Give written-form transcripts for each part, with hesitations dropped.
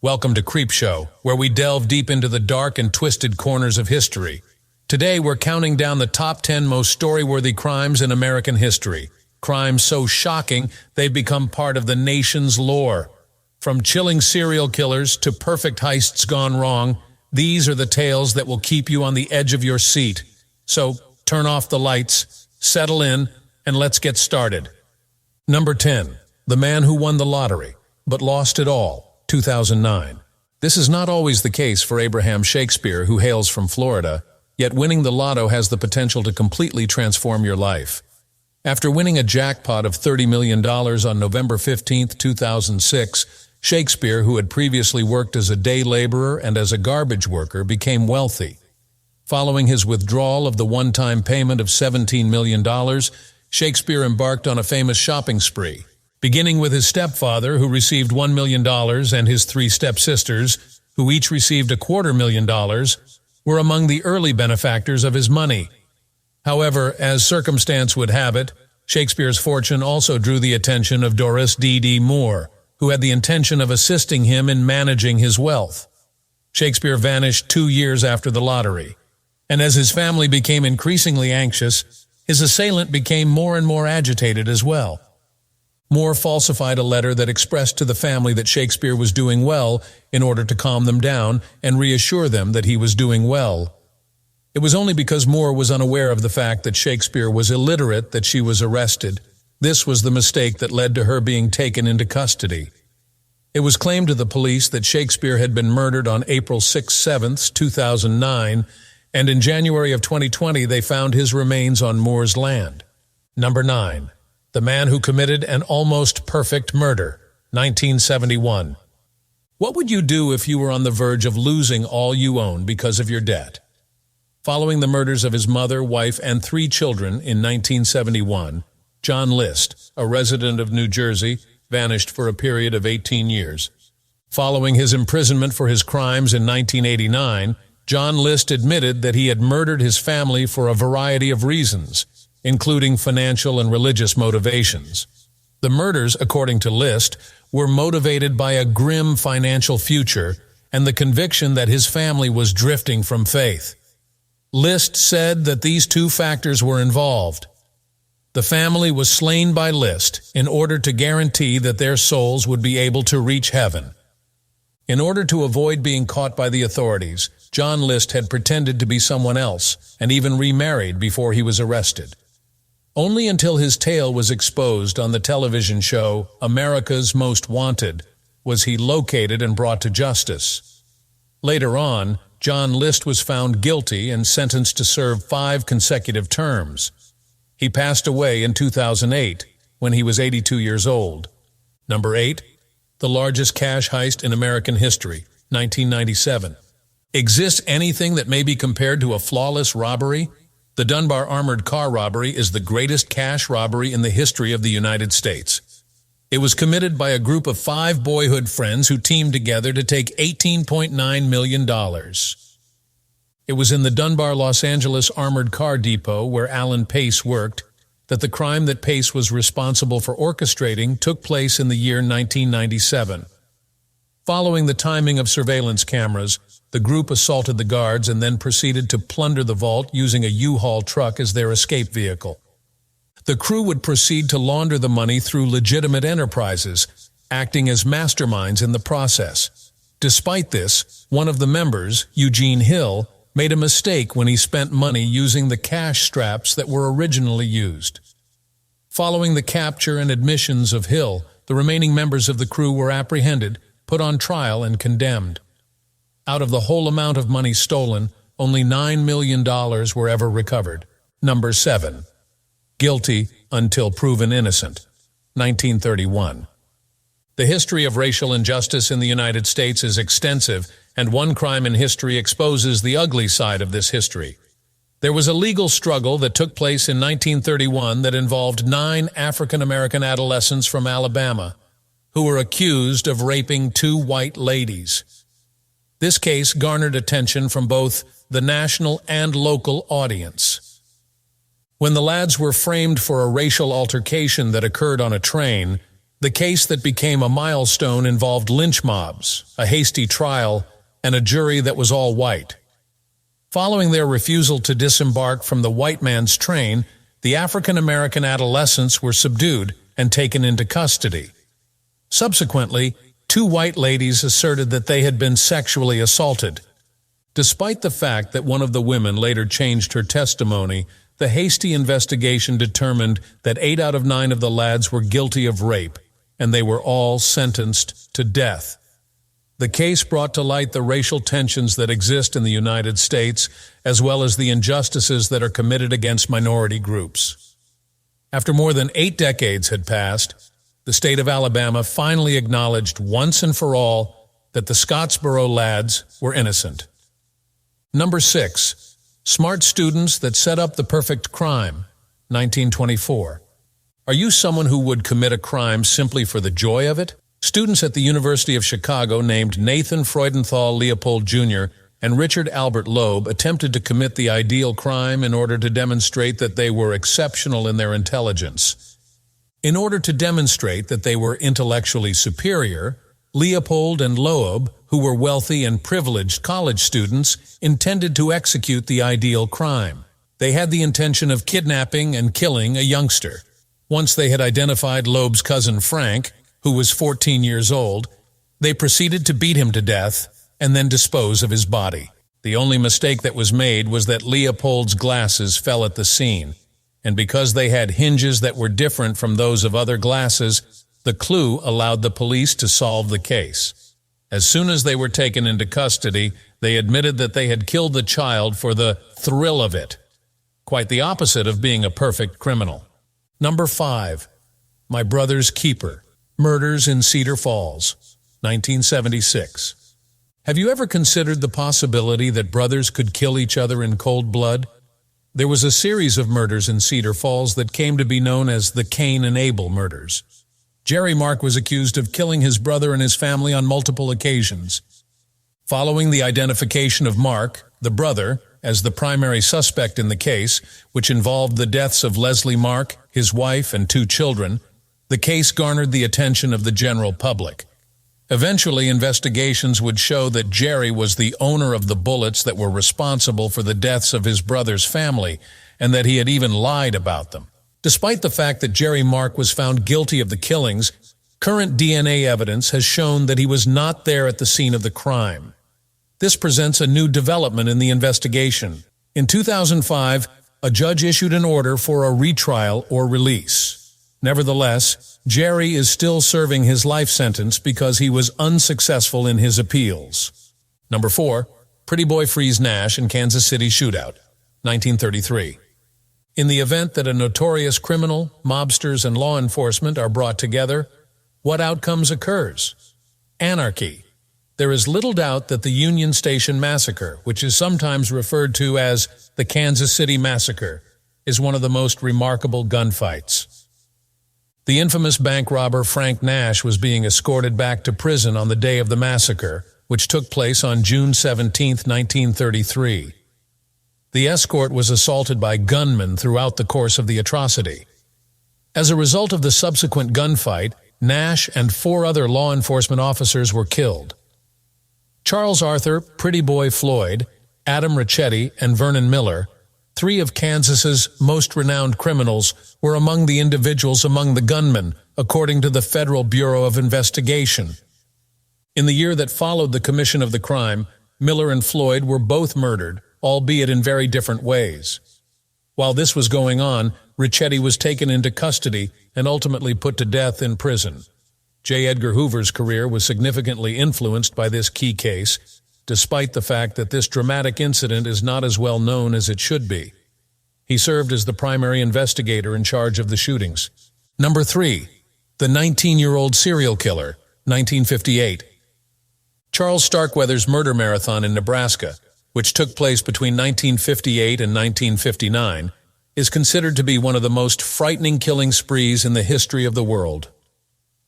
Welcome to Creepshow, where we delve deep into the dark and twisted corners of history. Today we're counting down the top 10 most story-worthy crimes in American history. Crimes so shocking they've become part of the nation's lore. From chilling serial killers to perfect heists gone wrong, these are the tales that will keep you on the edge of your seat. So turn off the lights, settle in, and let's get started. Number 10. The man who won the lottery, but lost it all. 2009. This is not always the case for Abraham Shakespeare, who hails from Florida, yet winning the lotto has the potential to completely transform your life. After winning a jackpot of $30 million on November 15, 2006, Shakespeare, who had previously worked as a day laborer and as a garbage worker, became wealthy. Following his withdrawal of the one-time payment of $17 million, Shakespeare embarked on a famous shopping spree. Beginning with his stepfather, who received $1 million, and his three stepsisters, who each received $250,000, were among the early benefactors of his money. However, as circumstance would have it, Shakespeare's fortune also drew the attention of Doris D.D. Moore, who had the intention of assisting him in managing his wealth. Shakespeare vanished 2 years after the lottery, and as his family became increasingly anxious, his assailant became more and more agitated as well. Moore falsified a letter that expressed to the family that Shakespeare was doing well in order to calm them down and reassure them that he was doing well. It was only because Moore was unaware of the fact that Shakespeare was illiterate that she was arrested. This was the mistake that led to her being taken into custody. It was claimed to the police that Shakespeare had been murdered on April 6-7, 2009, and in January of 2020 they found his remains on Moore's land. Number 9. The man who committed an almost perfect murder, 1971. What would you do if you were on the verge of losing all you own because of your debt? Following the murders of his mother, wife, and 3 children in 1971, John List, a resident of New Jersey, vanished for a period of 18 years. Following his imprisonment for his crimes in 1989, John List admitted that he had murdered his family for a variety of reasons, including financial and religious motivations. The murders, according to List, were motivated by a grim financial future and the conviction that his family was drifting from faith. List said that these 2 factors were involved. The family was slain by List in order to guarantee that their souls would be able to reach heaven. In order to avoid being caught by the authorities, John List had pretended to be someone else and even remarried before he was arrested. Only until his tale was exposed on the television show America's Most Wanted was he located and brought to justice. Later on, John List was found guilty and sentenced to serve 5 consecutive terms. He passed away in 2008 when he was 82 years old. Number 8. The largest cash heist in American history, 1997. Exists anything that may be compared to a flawless robbery? The Dunbar armored car robbery is the greatest cash robbery in the history of the United States. It was committed by a group of 5 boyhood friends who teamed together to take $18.9 million. It was in the Dunbar, Los Angeles armored car depot where Alan Pace worked that the crime that Pace was responsible for orchestrating took place in the year 1997. Following the timing of surveillance cameras, the group assaulted the guards and then proceeded to plunder the vault using a U-Haul truck as their escape vehicle. The crew would proceed to launder the money through legitimate enterprises, acting as masterminds in the process. Despite this, one of the members, Eugene Hill, made a mistake when he spent money using the cash straps that were originally used. Following the capture and admissions of Hill, the remaining members of the crew were apprehended, put on trial, and condemned. Out of the whole amount of money stolen, only $9 million were ever recovered. Number 7. Guilty until proven innocent. 1931. The history of racial injustice in the United States is extensive, and one crime in history exposes the ugly side of this history. There was a legal struggle that took place in 1931 that involved 9 African-American adolescents from Alabama who were accused of raping 2 white ladies. This case garnered attention from both the national and local audience. When the lads were framed for a racial altercation that occurred on a train, The case that became a milestone involved lynch mobs, a hasty trial, and a jury that was all white. Following their refusal to disembark from the white man's train, the African-American adolescents were subdued and taken into custody. Subsequently, 2 white ladies asserted that they had been sexually assaulted. Despite the fact that one of the women later changed her testimony, the hasty investigation determined that 8 out of 9 of the lads were guilty of rape, and they were all sentenced to death. The case brought to light the racial tensions that exist in the United States, as well as the injustices that are committed against minority groups. After more than 8 decades had passed, the state of Alabama finally acknowledged once and for all that the Scottsboro lads were innocent. Number 6. Smart students that set up the perfect crime, 1924. Are you someone who would commit a crime simply for the joy of it? Students at the University of Chicago named Nathan Freudenthal Leopold Jr. and Richard Albert Loeb attempted to commit the ideal crime in order to demonstrate that they were exceptional in their intelligence. In order to demonstrate that they were intellectually superior, Leopold and Loeb, who were wealthy and privileged college students, intended to execute the ideal crime. They had the intention of kidnapping and killing a youngster. Once they had identified Loeb's cousin Frank, who was 14 years old, they proceeded to beat him to death and then dispose of his body. The only mistake that was made was that Leopold's glasses fell at the scene, and because they had hinges that were different from those of other glasses, the clue allowed the police to solve the case. As soon as they were taken into custody, they admitted that they had killed the child for the thrill of it. Quite the opposite of being a perfect criminal. Number 5. My Brother's Keeper. Murders in Cedar Falls, 1976. Have you ever considered the possibility that brothers could kill each other in cold blood? There was a series of murders in Cedar Falls that came to be known as the Cain and Abel murders. Jerry Mark was accused of killing his brother and his family on multiple occasions. Following the identification of Mark, the brother, as the primary suspect in the case, which involved the deaths of Leslie Mark, his wife, and 2 children, the case garnered the attention of the general public. Eventually, investigations would show that Jerry was the owner of the bullets that were responsible for the deaths of his brother's family, and that he had even lied about them. Despite the fact that Jerry Mark was found guilty of the killings, current DNA evidence has shown that he was not there at the scene of the crime. This presents a new development in the investigation. In 2005, a judge issued an order for a retrial or release. Nevertheless, Jerry is still serving his life sentence because he was unsuccessful in his appeals. Number 4. Pretty Boy frees Nash in Kansas City shootout, 1933. In the event that a notorious criminal, mobsters, and law enforcement are brought together, what outcomes occurs? Anarchy. There is little doubt that the Union Station Massacre, which is sometimes referred to as the Kansas City Massacre, is one of the most remarkable gunfights. The infamous bank robber Frank Nash was being escorted back to prison on the day of the massacre, which took place on June 17, 1933. The escort was assaulted by gunmen throughout the course of the atrocity. As a result of the subsequent gunfight, Nash and 4 other law enforcement officers were killed. Charles Arthur, Pretty Boy Floyd, Adam Ricchetti, and Vernon Miller, 3 of Kansas's most renowned criminals, were among the individuals among the gunmen, according to the Federal Bureau of Investigation. In the year that followed the commission of the crime, Miller and Floyd were both murdered, albeit in very different ways. While this was going on, Ricchetti was taken into custody and ultimately put to death in prison. J. Edgar Hoover's career was significantly influenced by this key case, despite the fact that this dramatic incident is not as well known as it should be. He served as the primary investigator in charge of the shootings. Number 3. The 19-year-old serial killer, 1958. Charles Starkweather's murder marathon in Nebraska, which took place between 1958 and 1959, is considered to be one of the most frightening killing sprees in the history of the world.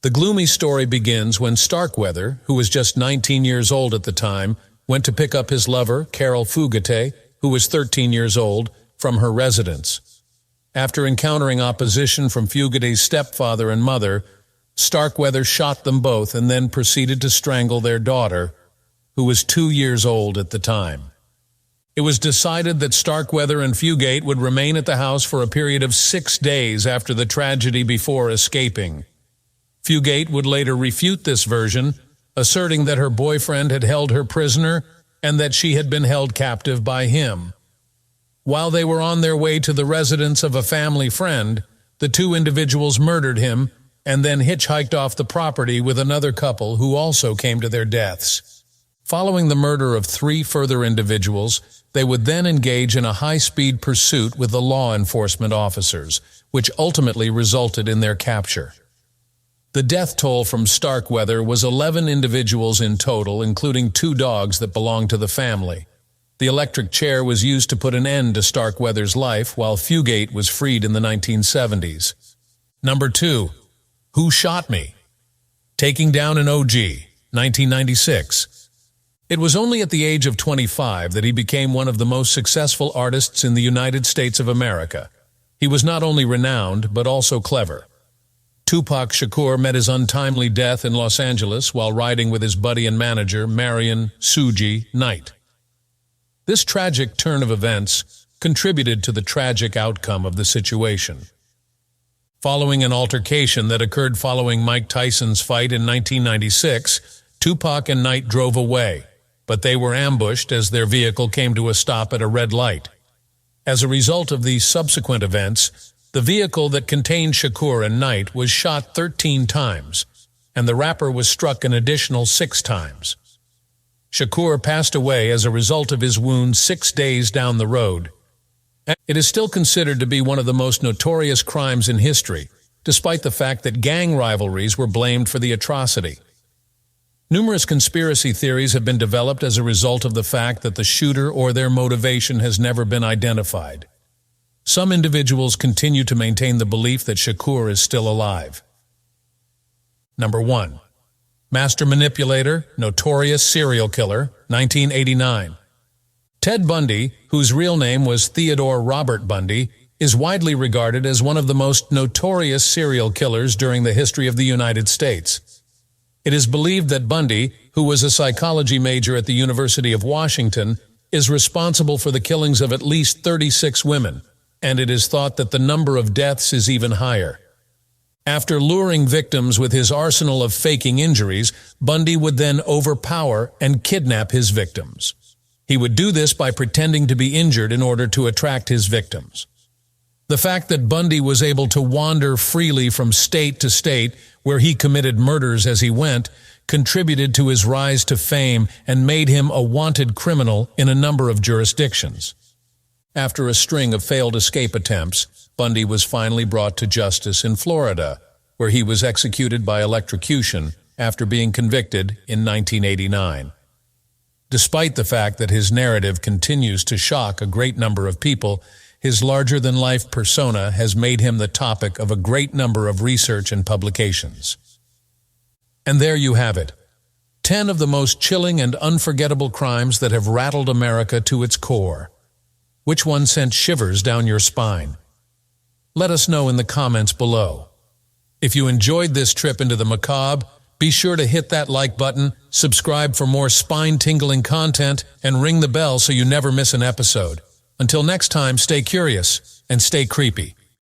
The gloomy story begins when Starkweather, who was just 19 years old at the time, went to pick up his lover, Carol Fugate, who was 13 years old, from her residence. After encountering opposition from Fugate's stepfather and mother, Starkweather shot them both and then proceeded to strangle their daughter, who was 2 years old at the time. It was decided that Starkweather and Fugate would remain at the house for a period of 6 days after the tragedy before escaping. Fugate would later refute this version, asserting that her boyfriend had held her prisoner and that she had been held captive by him. While they were on their way to the residence of a family friend, the two individuals murdered him and then hitchhiked off the property with another couple who also came to their deaths. Following the murder of 3 further individuals, they would then engage in a high-speed pursuit with the law enforcement officers, which ultimately resulted in their capture. The death toll from Starkweather was 11 individuals in total, including 2 dogs that belonged to the family. The electric chair was used to put an end to Starkweather's life, while Fugate was freed in the 1970s. Number 2. Who Shot Me? Taking Down an OG, 1996. It was only at the age of 25 that he became one of the most successful artists in the United States of America. He was not only renowned, but also clever. Tupac Shakur met his untimely death in Los Angeles while riding with his buddy and manager, Marion Suji Knight. This tragic turn of events contributed to the tragic outcome of the situation. Following an altercation that occurred following Mike Tyson's fight in 1996, Tupac and Knight drove away, but they were ambushed as their vehicle came to a stop at a red light. As a result of these subsequent events, the vehicle that contained Shakur and Knight was shot 13 times, and the rapper was struck an additional 6 times. Shakur passed away as a result of his wounds 6 days down the road. It is still considered to be one of the most notorious crimes in history, despite the fact that gang rivalries were blamed for the atrocity. Numerous conspiracy theories have been developed as a result of the fact that the shooter or their motivation has never been identified. Some individuals continue to maintain the belief that Shakur is still alive. Number 1. Master Manipulator, Notorious Serial Killer, 1989. Ted Bundy, whose real name was Theodore Robert Bundy, is widely regarded as one of the most notorious serial killers during the history of the United States. It is believed that Bundy, who was a psychology major at the University of Washington, is responsible for the killings of at least 36 women, and it is thought that the number of deaths is even higher. After luring victims with his arsenal of faking injuries, Bundy would then overpower and kidnap his victims. He would do this by pretending to be injured in order to attract his victims. The fact that Bundy was able to wander freely from state to state, where he committed murders as he went, contributed to his rise to fame and made him a wanted criminal in a number of jurisdictions. After a string of failed escape attempts, Bundy was finally brought to justice in Florida, where he was executed by electrocution after being convicted in 1989. Despite the fact that his narrative continues to shock a great number of people, his larger-than-life persona has made him the topic of a great number of research and publications. And there you have it. 10 of the most chilling and unforgettable crimes that have rattled America to its core. Which one sent shivers down your spine? Let us know in the comments below. If you enjoyed this trip into the macabre, be sure to hit that like button, subscribe for more spine-tingling content, and ring the bell so you never miss an episode. Until next time, stay curious and stay creepy.